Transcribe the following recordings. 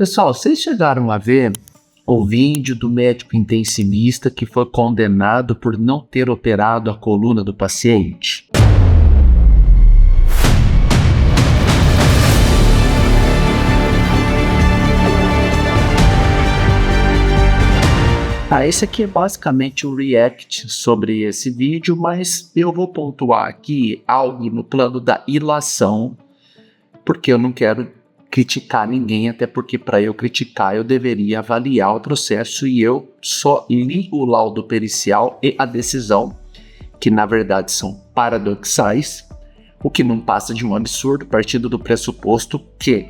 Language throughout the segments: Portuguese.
Pessoal, vocês chegaram a ver o vídeo do médico intensivista que foi condenado por não ter operado a coluna do paciente? Esse aqui é basicamente um react sobre esse vídeo, mas eu vou pontuar aqui algo no plano da ilação, porque eu não quero criticar ninguém, até porque para eu criticar eu deveria avaliar o processo e eu só li o laudo pericial e a decisão, que na verdade são paradoxais, o que não passa de um absurdo, partindo do pressuposto que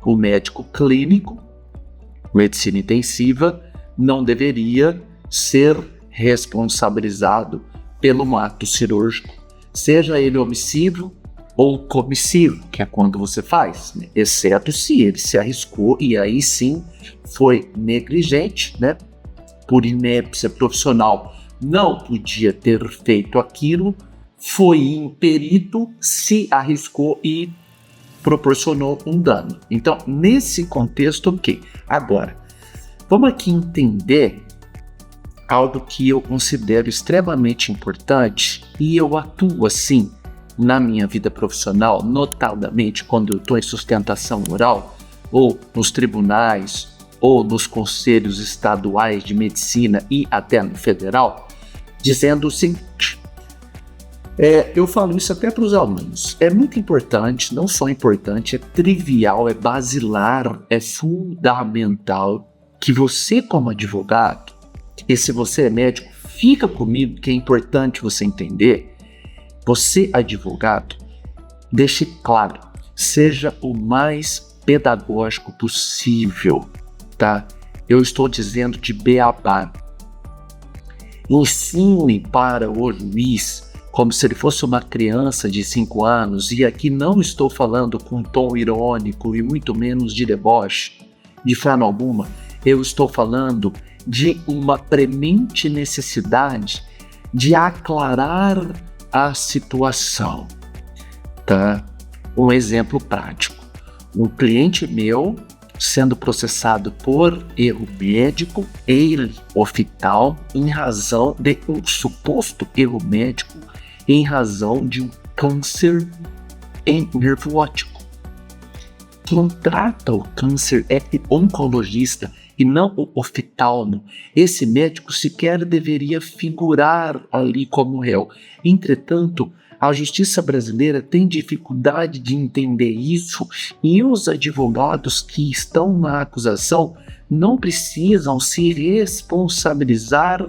o médico clínico, medicina intensiva, não deveria ser responsabilizado pelo ato cirúrgico, seja ele omissivo ou comissivo, que é quando você faz, né? Exceto se ele se arriscou e aí sim foi negligente, né? Por inépcia profissional, não podia ter feito aquilo, foi imperito, se arriscou e proporcionou um dano. Então, nesse contexto, ok. Agora, vamos aqui entender algo que eu considero extremamente importante e eu atuo assim na minha vida profissional, notadamente quando eu estou em sustentação oral, ou nos tribunais, ou nos conselhos estaduais de medicina e até no federal, dizendo o seguinte, eu falo isso até para os alunos, é muito importante, não só importante, é trivial, é basilar, é fundamental que você como advogado, e se você é médico, fica comigo que é importante você entender. Você, advogado, deixe claro, seja o mais pedagógico possível, tá? Eu estou dizendo de beabá. Ensine para o juiz como se ele fosse uma criança de 5 anos, e aqui não estou falando com um tom irônico e muito menos de deboche, de forma alguma. Eu estou falando de uma premente necessidade de aclarar a situação, tá? Um exemplo prático. Um cliente meu sendo processado por erro médico, ele, hospital, em razão de um suposto erro médico, em razão de um câncer em nervo óptico. Quem trata o câncer é o oncologista e não o oftalmo. Esse médico sequer deveria figurar ali como réu. Entretanto, a justiça brasileira tem dificuldade de entender isso e os advogados que estão na acusação não precisam se responsabilizar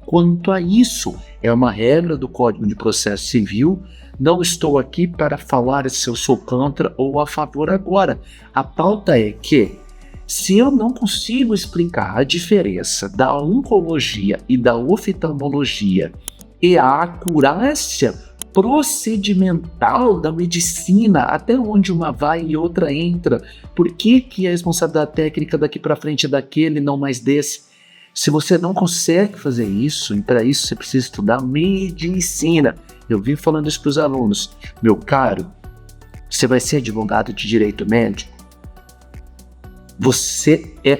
quanto a isso. É uma regra do Código de Processo Civil. Não estou aqui para falar se eu sou contra ou a favor agora. A pauta é que, se eu não consigo explicar a diferença da oncologia e da oftalmologia e a acurácia procedimental da medicina, até onde uma vai e outra entra, por que a responsabilidade técnica daqui para frente é daquele e não mais desse? Se você não consegue fazer isso, e para isso você precisa estudar medicina. Eu vim falando isso para os alunos. Meu caro, você vai ser advogado de direito médico? Você é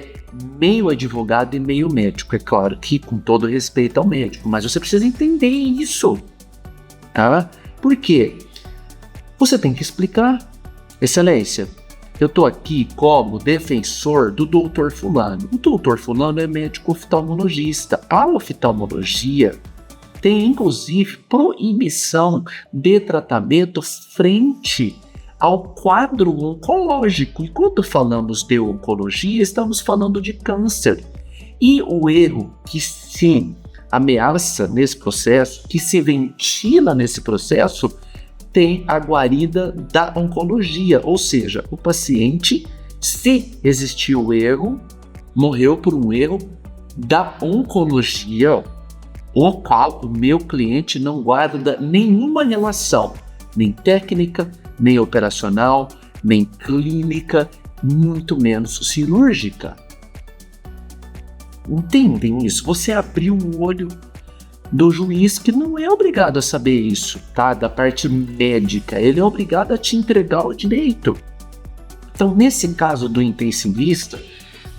meio advogado e meio médico. É claro que com todo respeito ao médico, mas você precisa entender isso, tá? Por quê? Você tem que explicar. Excelência, eu estou aqui como defensor do doutor fulano. O doutor fulano é médico oftalmologista. A oftalmologia tem inclusive proibição de tratamento frente ao quadro oncológico. E quando falamos de oncologia, estamos falando de câncer. E o erro que se ameaça nesse processo, que se ventila nesse processo, tem a guarida da oncologia. Ou seja, o paciente, se existiu o erro, morreu por um erro da oncologia, o qual o meu cliente não guarda nenhuma relação, nem técnica, nem operacional, nem clínica, muito menos cirúrgica. Entendem isso? Você abriu um olho do juiz que não é obrigado a saber isso, tá? Da parte médica, ele é obrigado a te entregar o direito. Então, nesse caso do intensivista,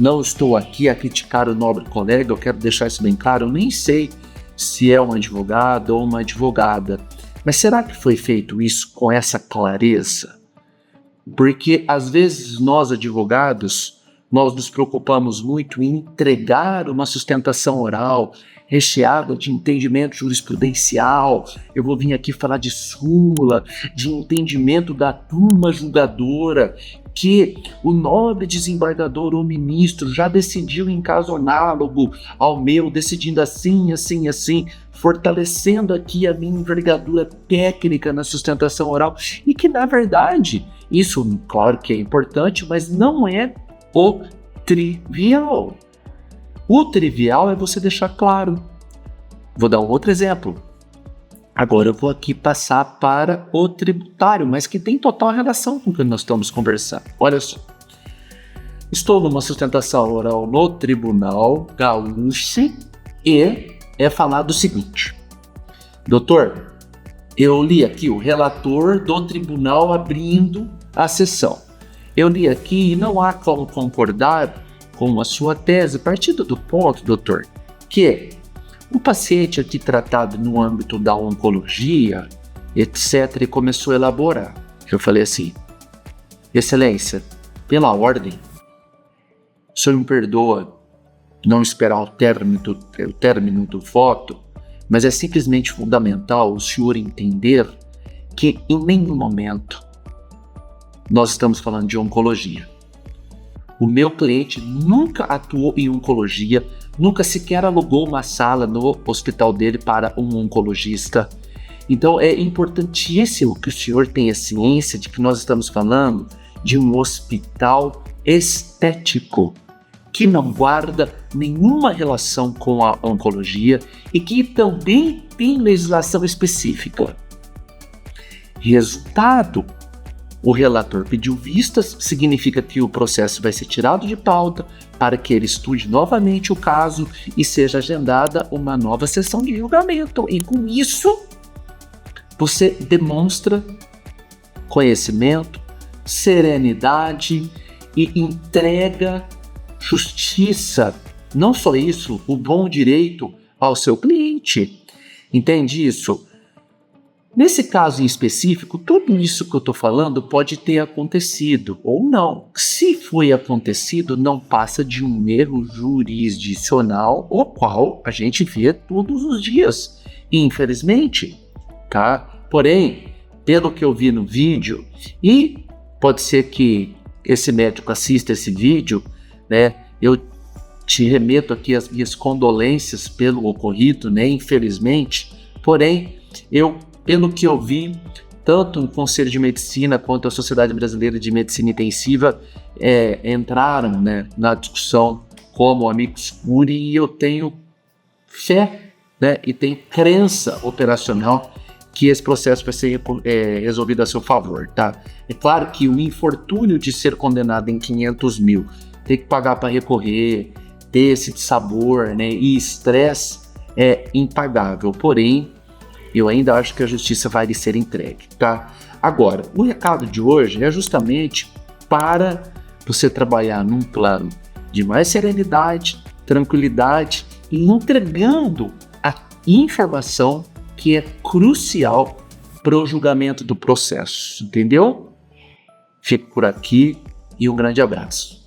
não estou aqui a criticar o nobre colega, eu quero deixar isso bem claro, eu nem sei se é um advogado ou uma advogada, mas será que foi feito isso com essa clareza? Porque às vezes nós advogados, nós nos preocupamos muito em entregar uma sustentação oral recheada de entendimento jurisprudencial. Eu vou vir aqui falar de súmula, de entendimento da turma julgadora, que o nobre desembargador ou ministro já decidiu em caso análogo ao meu, decidindo assim, assim, assim, fortalecendo aqui a minha envergadura técnica na sustentação oral, e que, na verdade, isso, claro que é importante, mas não é o trivial. O trivial é você deixar claro. Vou dar um outro exemplo. Agora eu vou aqui passar para o tributário, mas que tem total relação com o que nós estamos conversando. Olha só. Estou numa sustentação oral no Tribunal Gaúcho e é falado o seguinte: doutor, eu li aqui o relator do tribunal abrindo a sessão. Eu li aqui e não há como concordar com a sua tese, partindo do ponto, doutor, que o paciente aqui tratado no âmbito da oncologia, etc., e começou a elaborar. Eu falei assim: Excelência, pela ordem, o senhor me perdoa não esperar o término do voto, mas é simplesmente fundamental o senhor entender que em nenhum momento nós estamos falando de oncologia. O meu cliente nunca atuou em oncologia, nunca sequer alugou uma sala no hospital dele para um oncologista. Então é importantíssimo que o senhor tenha ciência de que nós estamos falando de um hospital estético, que não guarda nenhuma relação com a oncologia e que também tem legislação específica. Resultado: o relator pediu vistas, significa que o processo vai ser tirado de pauta para que ele estude novamente o caso e seja agendada uma nova sessão de julgamento. E com isso, você demonstra conhecimento, serenidade e entrega justiça. Não só isso, o bom direito ao seu cliente. Entende isso? Nesse caso em específico, tudo isso que eu estou falando pode ter acontecido ou não. Se foi acontecido, não passa de um erro jurisdicional, o qual a gente vê todos os dias, infelizmente, tá? Porém, pelo que eu vi no vídeo, e pode ser que esse médico assista esse vídeo, né? Eu te remeto aqui as minhas condolências pelo ocorrido, né? Infelizmente, porém, pelo que eu vi, tanto o Conselho de Medicina quanto a Sociedade Brasileira de Medicina Intensiva entraram, né, na discussão como amicus curiae, e eu tenho fé, né, e tenho crença operacional que esse processo vai ser resolvido a seu favor, tá? É claro que o infortúnio de ser condenado em 500 mil, ter que pagar para recorrer, ter esse sabor, né, e estresse é impagável, porém, eu ainda acho que a justiça vai lhe ser entregue, tá? Agora, o recado de hoje é justamente para você trabalhar num plano de mais serenidade, tranquilidade e entregando a informação que é crucial para o julgamento do processo, entendeu? Fico por aqui e um grande abraço.